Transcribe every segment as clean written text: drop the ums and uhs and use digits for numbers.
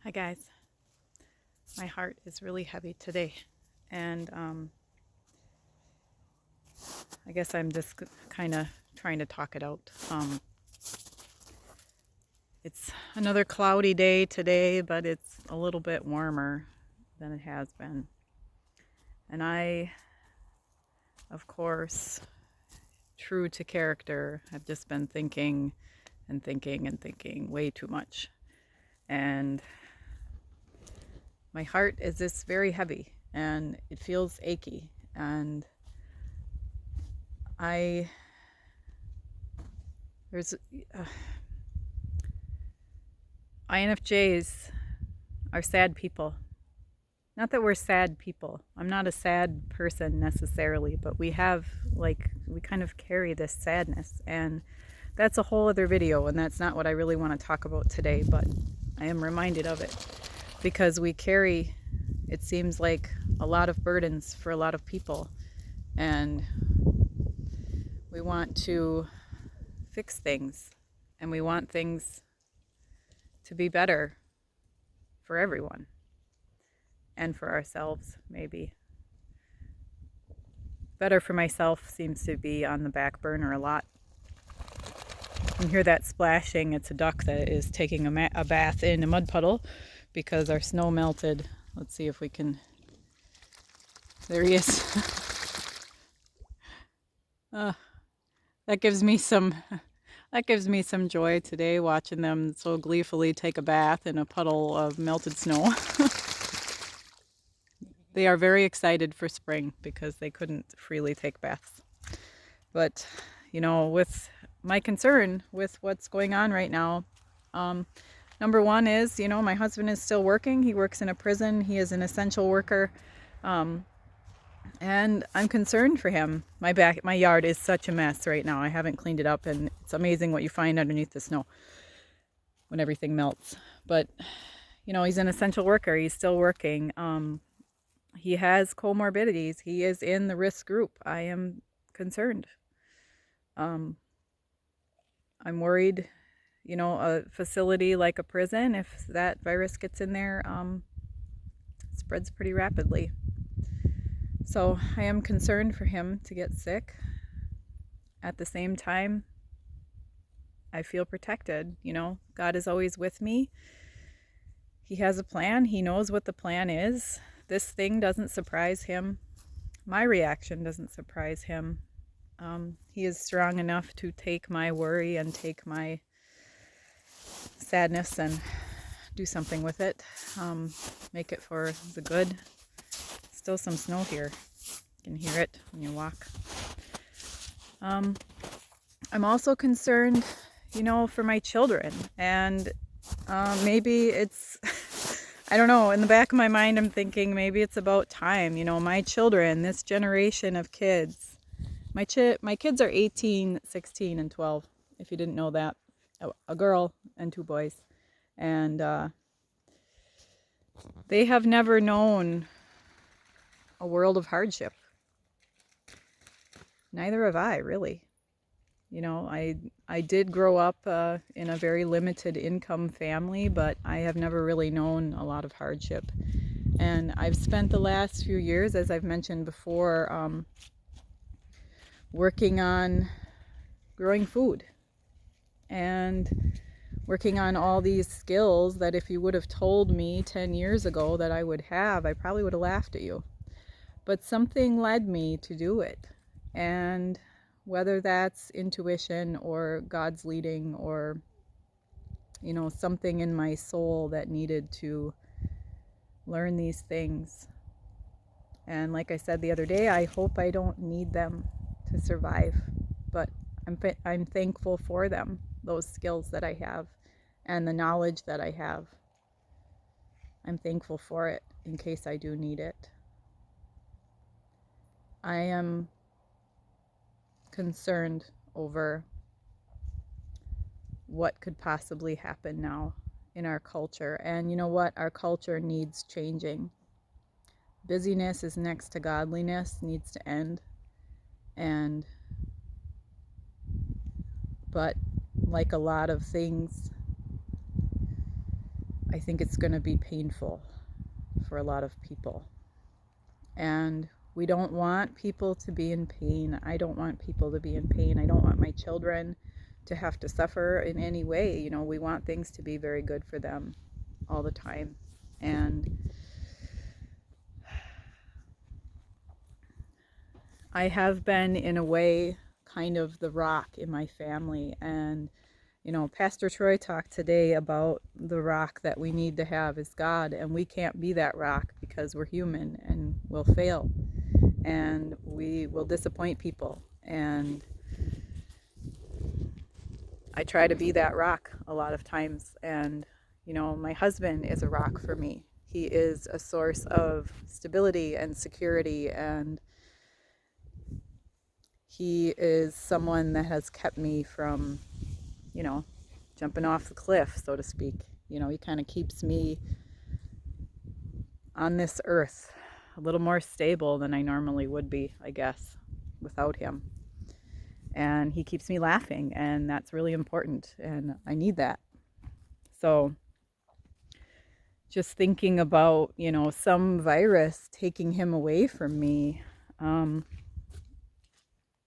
Hi guys, my heart is really heavy today, and I guess I'm just kind of trying to talk it out. It's another cloudy day today, but it's a little bit warmer than it has been. And I, of course, true to character, have just been thinking and thinking and thinking way too much. And my heart is just very heavy and it feels achy. And I there's INFJs are sad people. Not that we're sad people. I'm not a sad person necessarily, but we kind of carry this sadness. And that's a whole other video, and that's not what I really want to talk about today, but I am reminded of it because we carry, it seems like, a lot of burdens for a lot of people. And we want to fix things, and we want things to be better for everyone and for ourselves, maybe. Better for myself seems to be on the back burner a lot. You can hear that splashing. It's a duck that is taking a bath in a mud puddle because our snow melted. Let's see if we can. There he is. That gives me some joy today, watching them so gleefully take a bath in a puddle of melted snow. They are very excited for spring because they couldn't freely take baths. But, with my concern with what's going on right now, number one is, my husband is still working. He works in a prison. He is an essential worker. And I'm concerned for him. My yard is such a mess right now. I haven't cleaned it up, and it's amazing what you find underneath the snow when everything melts. But, he's an essential worker. He's still working. He has comorbidities. He is in the risk group. I am concerned. I'm worried, a facility like a prison, if that virus gets in there, it spreads pretty rapidly. So I am concerned for him to get sick. At the same time, I feel protected. God is always with me. He has a plan. He knows what the plan is. This thing doesn't surprise him. My reaction doesn't surprise him. He is strong enough to take my worry and take my sadness and do something with it. Make it for the good. Still some snow here. You can hear it when you walk. I'm also concerned, for my children. And maybe it's, I don't know, in the back of my mind I'm thinking maybe it's about time. My children, this generation of kids. My kids are 18, 16, and 12, if you didn't know that. A girl and 2 boys. And they have never known a world of hardship. Neither have I, really. I did grow up in a very limited income family, but I have never really known a lot of hardship. And I've spent the last few years, as I've mentioned before, working on growing food and working on all these skills that if you would have told me 10 years ago that I would have, I probably would have laughed at you. But something led me to do it. And whether that's intuition or God's leading or, something in my soul that needed to learn these things. And like I said the other day, I hope I don't need them to survive, but I'm thankful for them, those skills that I have and the knowledge that I have. I'm thankful for it in case I do need it. I am concerned over what could possibly happen now in our culture. And you know what? Our culture needs changing. Busyness is next to godliness, needs to end. But like a lot of things, I think it's going to be painful for a lot of people. And we don't want people to be in pain. I don't want people to be in pain. I don't want my children to have to suffer in any way. You know, we want things to be very good for them all the time. And I have been, in a way, kind of the rock in my family. And, you know, Pastor Troy talked today about the rock that we need to have is God. And we can't be that rock because we're human and we'll fail. And we will disappoint people. And I try to be that rock a lot of times. And, you know, my husband is a rock for me. He is a source of stability and security, and he is someone that has kept me from, you know, jumping off the cliff, so to speak. You know, he kind of keeps me on this earth a little more stable than I normally would be, I guess, without him. And he keeps me laughing, and that's really important, and I need that. So just thinking about, you know, some virus taking him away from me,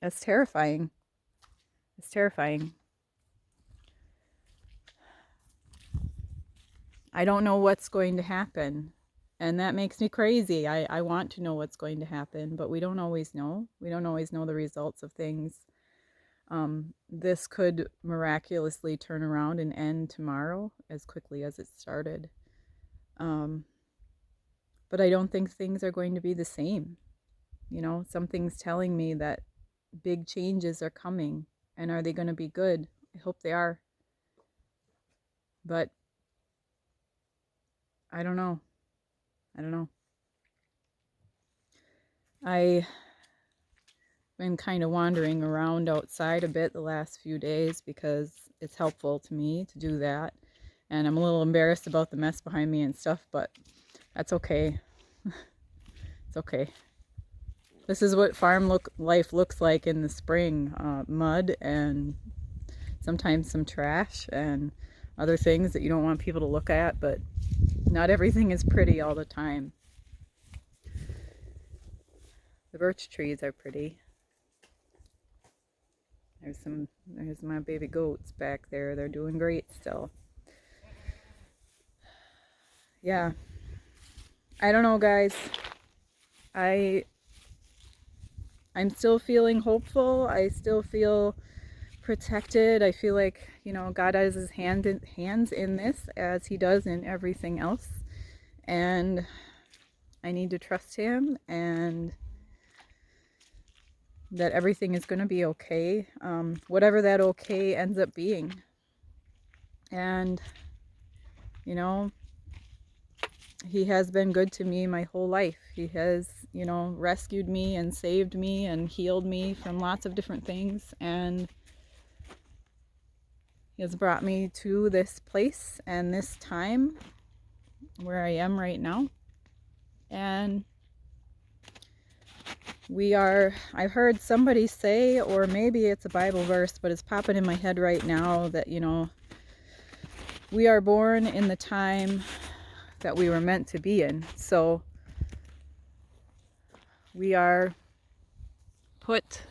that's terrifying. It's terrifying. I don't know what's going to happen, and that makes me crazy. I want to know what's going to happen, but we don't always know. We don't always know the results of things. This could miraculously turn around and end tomorrow as quickly as it started. But I don't think things are going to be the same. You know, something's telling me that big changes are coming. And are they going to be good? I hope they are. But I don't know. I've been kind of wandering around outside a bit the last few days because it's helpful to me to do that. And I'm a little embarrassed about the mess behind me and stuff, but that's okay. It's okay. This is what farm life looks like in the spring. Mud and sometimes some trash and other things that you don't want people to look at, but not everything is pretty all the time. The birch trees are pretty. There's my baby goats back there. They're doing great still. Yeah. I don't know, guys. I'm still feeling hopeful. I still feel protected. I feel like, you know, God has his hands in this, as he does in everything else. And I need to trust him, and that everything is going to be okay, whatever that okay ends up being. And, you know, he has been good to me my whole life. He has, you know, rescued me and saved me and healed me from lots of different things. And he has brought me to this place and this time where I am right now. And I've heard somebody say, or maybe it's a Bible verse, but it's popping in my head right now, that, you know, we are born in the time that we were meant to be in. So we are put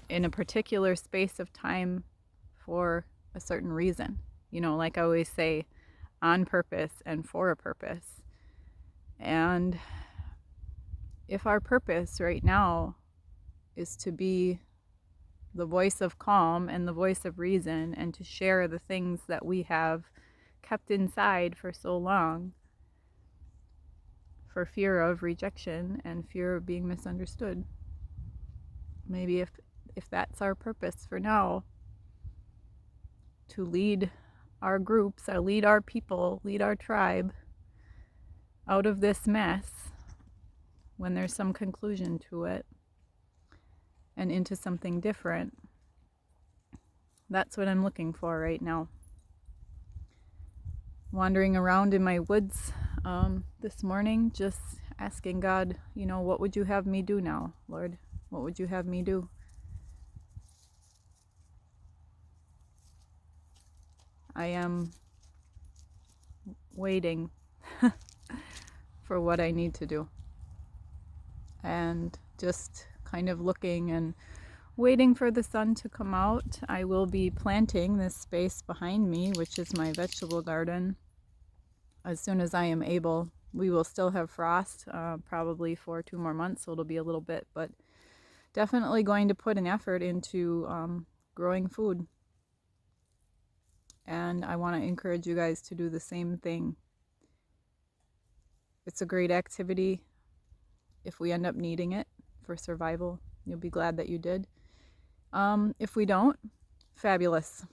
in a particular space of time for a certain reason. You know, like I always say, on purpose and for a purpose. And if our purpose right now is to be the voice of calm and the voice of reason, and to share the things that we have kept inside for so long, for fear of rejection and fear of being misunderstood, maybe if that's our purpose for now, to lead our groups, or lead our people, lead our tribe out of this mess, when there's some conclusion to it, and into something different. That's what I'm looking for right now. Wandering around in my woods this morning, just asking God, you know, what would you have me do now, Lord? What would you have me do? I am waiting for what I need to do. And just kind of looking and waiting for the sun to come out. I will be planting this space behind me, which is my vegetable garden, as soon as I am able. We will still have frost, probably for 2 more months, so it'll be a little bit, but definitely going to put an effort into growing food. And I want to encourage you guys to do the same thing. It's a great activity. If we end up needing it for survival, you'll be glad that you did. If we don't, fabulous.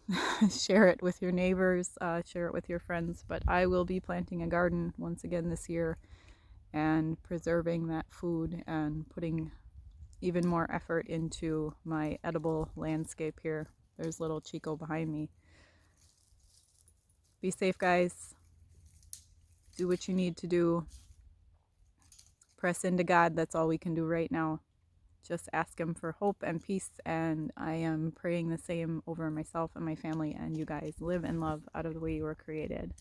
Share it with your neighbors, share it with your friends. But I will be planting a garden once again this year and preserving that food and putting even more effort into my edible landscape here. There's little Chico behind me. Be safe, guys. Do what you need to do. Press into God. That's all we can do right now. Just ask Him for hope and peace, and I am praying the same over myself and my family and you guys. Live and love out of the way you were created.